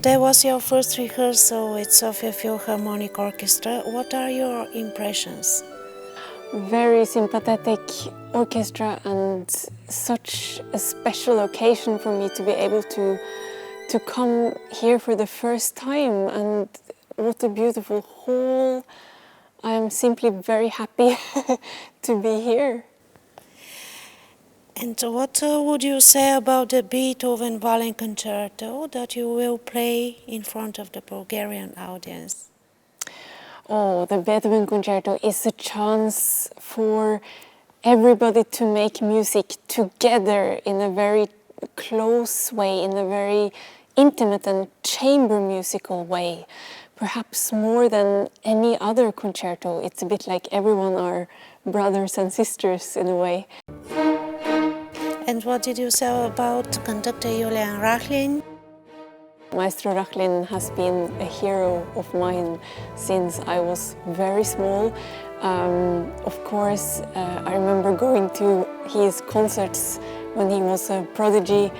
today was your first rehearsal with Sofia Philharmonic Orchestra. What are your impressions? Very sympathetic orchestra and such a special occasion for me to be able to come here for the first time, and what a beautiful hall. I am simply very happy to be here. And what would you say about the Beethoven Violin Concerto that you will play in front of the Bulgarian audience? Oh, the Beethoven Concerto is a chance for everybody to make music together in a very close way, in a very intimate and chamber musical way. Perhaps more than any other concerto. It's a bit like everyone are brothers and sisters in a way. And what did you say about conductor Julian Rachlin? Maestro Rachlin has been a hero of mine since I was very small. Of course, I remember going to his concerts when he was a prodigy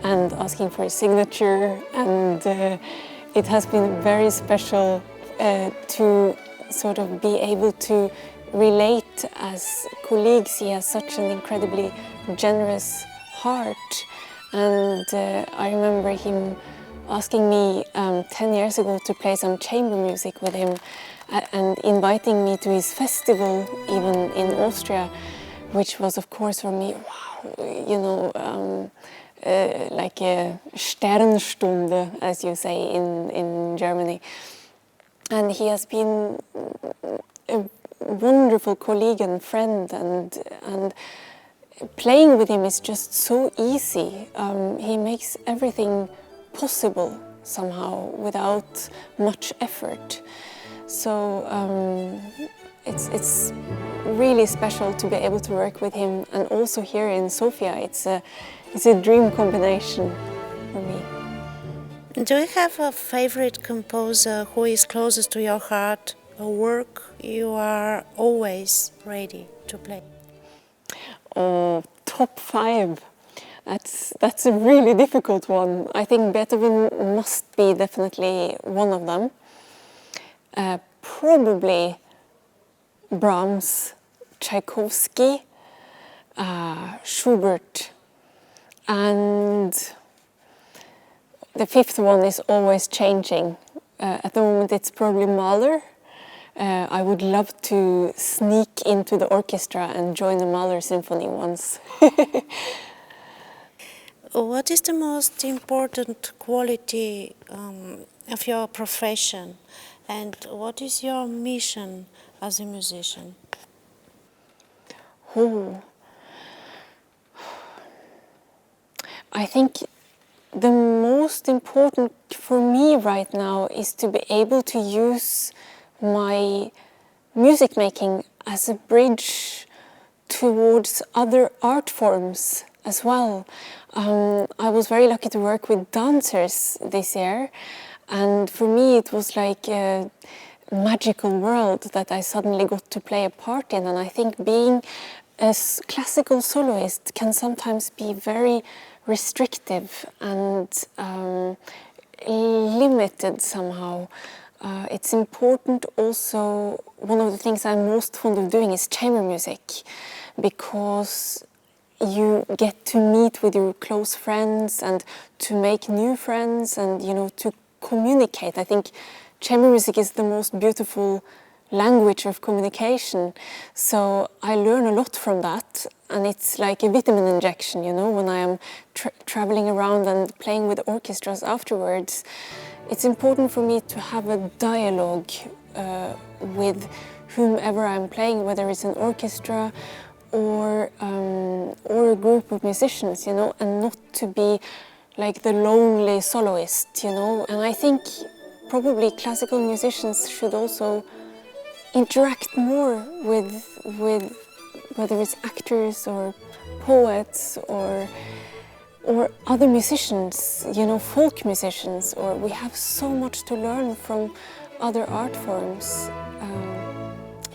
and asking for his signature, and it has been very special to sort of be able to relate as colleagues. He has such an incredibly generous heart, and I remember him asking me 10 years ago to play some chamber music with him and inviting me to his festival even in Austria, which was of course for me, wow, you know, like a Sternstunde, as you say in Germany. And he has been a wonderful colleague and friend, and playing with him is just so easy. He makes everything possible somehow without much effort. So it's really special to be able to work with him, and also here in Sofia it's a dream combination for me. Do you have a favorite composer who is closest to your heart, a work you are always ready to play? Oh, top 5. That's a really difficult one. I think Beethoven must be definitely one of them. Probably Brahms, Tchaikovsky, Schubert, and the 5th one is always changing. At the moment it's probably Mahler. I would love to sneak into the orchestra and join the Mahler symphony once. What is the most important quality of your profession, and what is your mission as a musician? Oh, I think the most important for me right now is to be able to use my music making as a bridge towards other art forms as well. I was very lucky to work with dancers this year, and for me it was like a magical world that I suddenly got to play a part in. And I think being a classical soloist can sometimes be very restrictive and limited somehow. It's important also, one of the things I'm most fond of doing is chamber music, because you get to meet with your close friends and to make new friends and, you know, to communicate. I think chamber music is the most beautiful language of communication. So I learn a lot from that, and it's like a vitamin injection, you know, when I am traveling around and playing with orchestras afterwards. It's important for me to have a dialogue with whomever I'm playing, whether it's an orchestra or a group of musicians, you know, and not to be like the lonely soloist, you know. And I think probably classical musicians should also interact more with whether it's actors or poets or other musicians, you know, folk musicians. Or we have so much to learn from other art forms.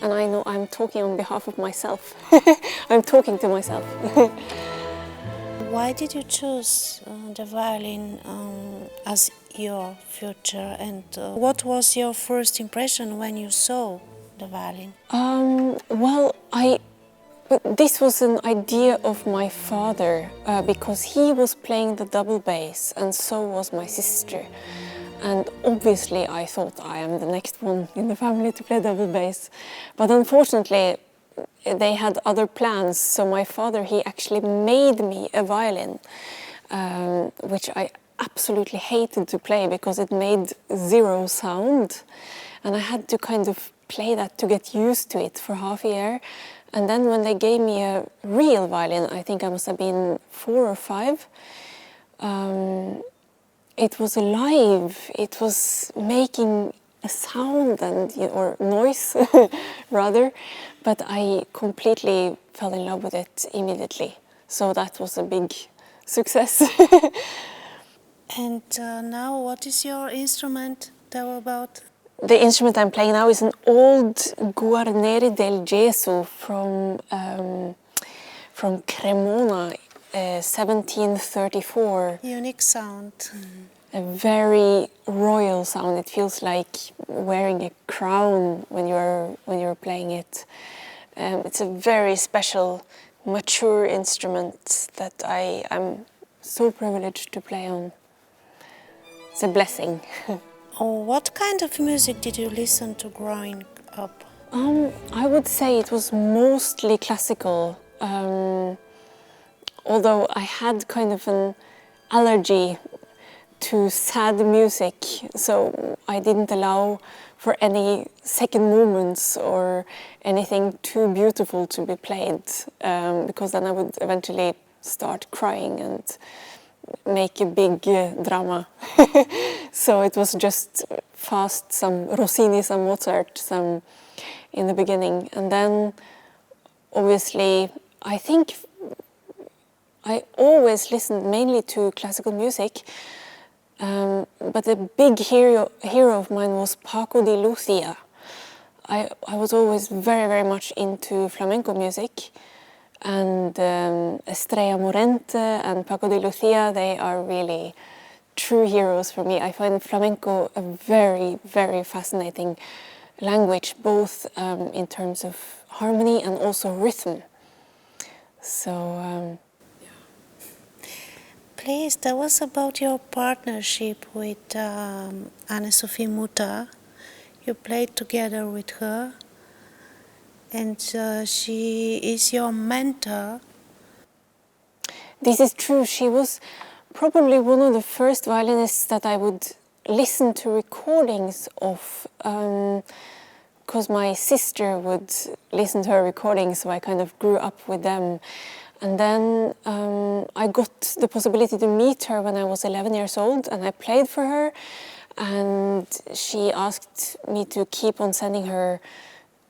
And I know I'm talking on behalf of myself. I'm talking to myself. Why did you choose the violin as your future, and what was your first impression when you saw the violin? This was an idea of my father because he was playing the double bass and so was my sister. And obviously I thought I am the next one in the family to play double bass. But unfortunately they had other plans, so my father, he actually made me a violin, which I absolutely hated to play because it made zero sound. And I had to kind of play that to get used to it for half a year. And then when they gave me a real violin, I think I must have been 4 or 5, it was alive. It was making a sound or noise rather, but I completely fell in love with it immediately. So that was a big success. And now what is your instrument? Tell about. The instrument I'm playing now is an old Guarneri del Gesso from Cremona, 1734. Unique sound. A very royal sound. It feels like wearing a crown when you're playing it. It's a very special, mature instrument that I'm so privileged to play on. It's a blessing. What kind of music did you listen to growing up? I would say it was mostly classical, although I had kind of an allergy to sad music, so I didn't allow for any second movements or anything too beautiful to be played, because then I would eventually start crying and make a big drama. So it was just fast, some Rossini, some Mozart, some in the beginning. And then obviously I think I always listened mainly to classical music, but a big hero of mine was Paco de Lucia. I was always very, very much into flamenco music, and Estrella Morente and Paco de Lucia, they are really true heroes for me. I find flamenco a very, very fascinating language, both in terms of harmony and also rhythm. So, Please tell us about your partnership with Anne-Sophie Mutter. You played together with her, and she is your mentor. this is true. She was probably one of the first violinists that I would listen to recordings of, because my sister would listen to her recordings, so I kind of grew up with them. And then I got the possibility to meet her when I was 11 years old, and I played for her, and she asked me to keep on sending her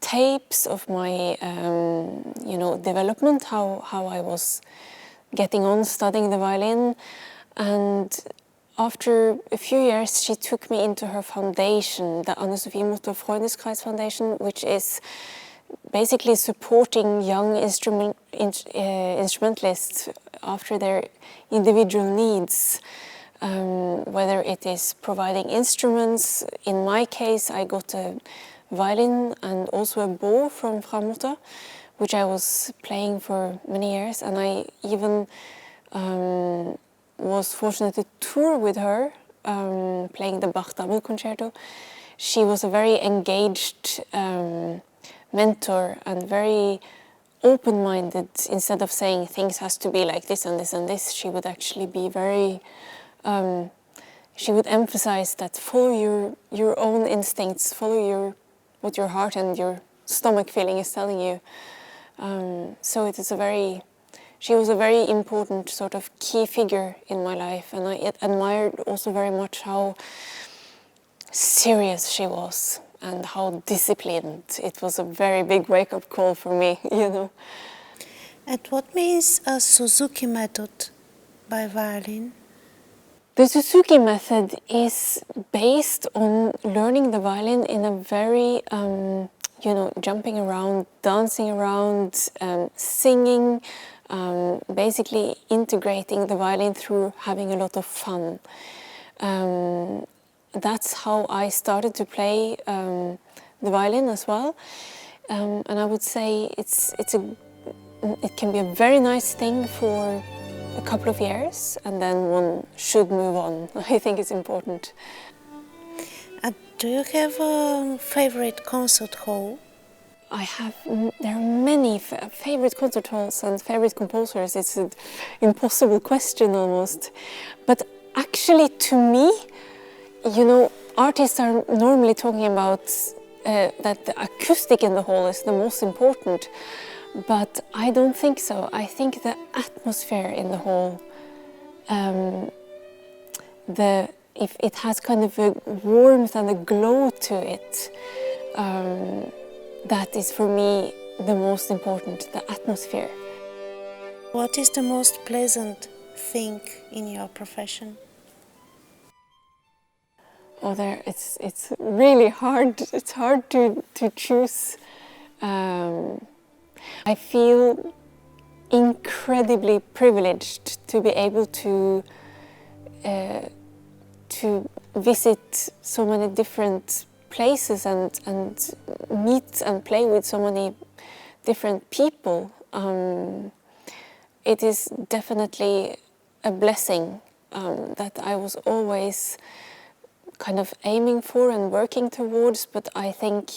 tapes of my development, how I was getting on studying the violin. And after a few years she took me into her foundation, the Anne-Sophie Mutter Freundeskreis Foundation, which is basically supporting young instrumentalists after their individual needs, whether it is providing instruments. In my case, I got a violin and also a bow from Frau Mutter, which I was playing for many years, and I even was fortunate to tour with her, playing the Bach double concerto. She was a very engaged mentor and very open-minded. Instead of saying things has to be like this and this and this, she would actually be very she would emphasize that follow your own instincts, follow what your heart and your stomach feeling is telling you. So it is she was a very important sort of key figure in my life, and I admired also very much how serious she was and how disciplined. It was a very big wake-up call for me, you know. And what means a Suzuki Method by violin? The Suzuki Method is based on learning the violin in a very, jumping around, dancing around, singing, basically integrating the violin through having a lot of fun. That's how I started to play the violin as well, and I would say it can be a very nice thing for a couple of years, and then one should move on. I think it's important. Do you have a favorite concert hall? There are many favorite concert halls and favorite composers. It's an impossible question almost. But actually, to me, you know, artists are normally talking about that the acoustic in the hall is the most important. But I don't think so. I think the atmosphere in the hall, if it has kind of a warmth and a glow to it, that is for me the most important, the atmosphere. What is the most pleasant thing in your profession? Oh, it's really hard. It's hard to choose. I feel incredibly privileged to be able to visit so many different places and meet and play with so many different people. It is definitely a blessing that I was always kind of aiming for and working towards, but I think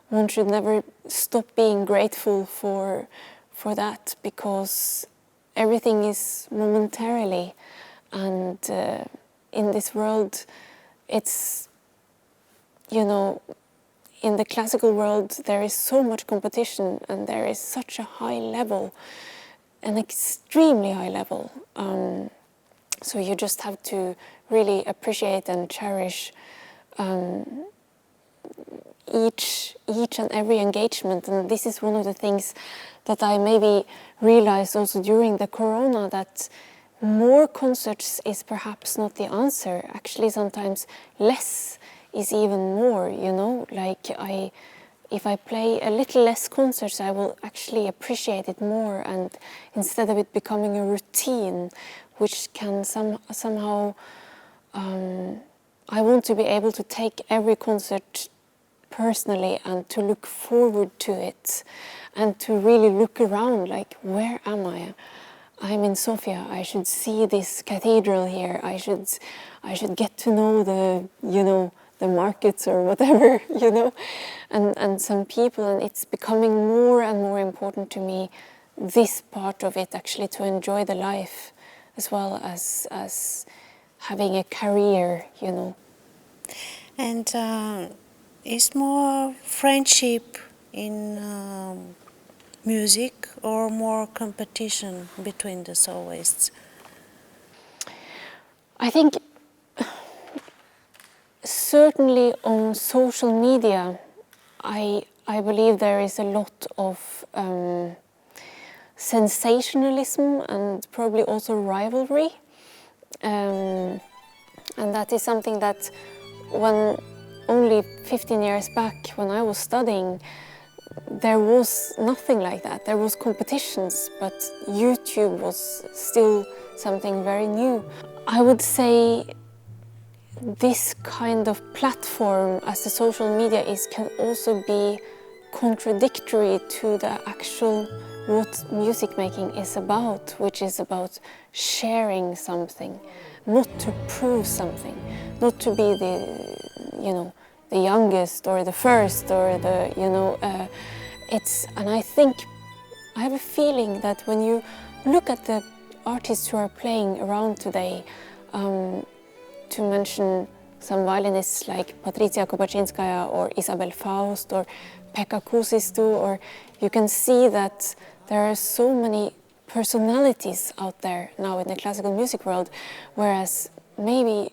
one should never stop being grateful for that, because everything is momentarily, and in this world it's, you know, in the classical world there is so much competition and there is such a high level, an extremely high level, so you just have to really appreciate and cherish each and every engagement. And this is one of the things that I maybe realized also during the corona, that more concerts is perhaps not the answer. Actually, sometimes less is even more, you know, like if I play a little less concerts, I will actually appreciate it more, and instead of it becoming a routine, which can somehow, I want to be able to take every concert personally and to look forward to it and to really look around, like, where am I? I'm in Sofia. I should see this cathedral here. I should get to know the markets or whatever, you know, and some people, and it's becoming more and more important to me, this part of it, actually, to enjoy the life as well as having a career, you know. And is more friendship in music or more competition between the soloists? I think certainly on social media, I believe there is a lot of sensationalism and probably also rivalry, and that is something that when only 15 years back, when I was studying, there was nothing like that. There was competitions, but YouTube was still something very new. I would say this kind of platform, as the social media is, can also be contradictory to the actual what music making is about, which is about sharing something, not to prove something, not to be the youngest or the first or the, and I think, I have a feeling that when you look at the artists who are playing around today, to mention some violinists like Patricia Kopaczynskaya or Isabel Faust or Pekka Kuusisto, or you can see that there are so many personalities out there now in the classical music world, whereas maybe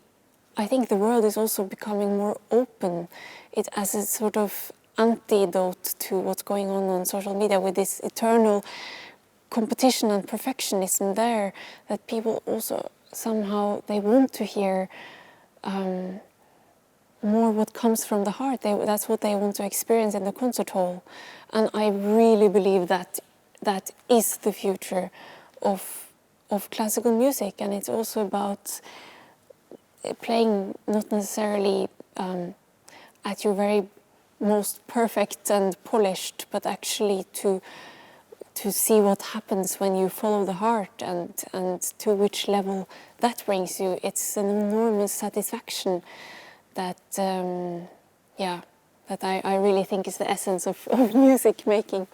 I think the world is also becoming more open. It as a sort of antidote to what's going on social media, with this eternal competition and perfectionism there, that people also somehow, they want to hear more what comes from the heart. That's what they want to experience in the concert hall. And I really believe that that is the future of classical music, and it's also about playing not necessarily at your very most perfect and polished, but actually to see what happens when you follow the heart and to which level that brings you. It's an enormous satisfaction that that I really think is the essence of music making.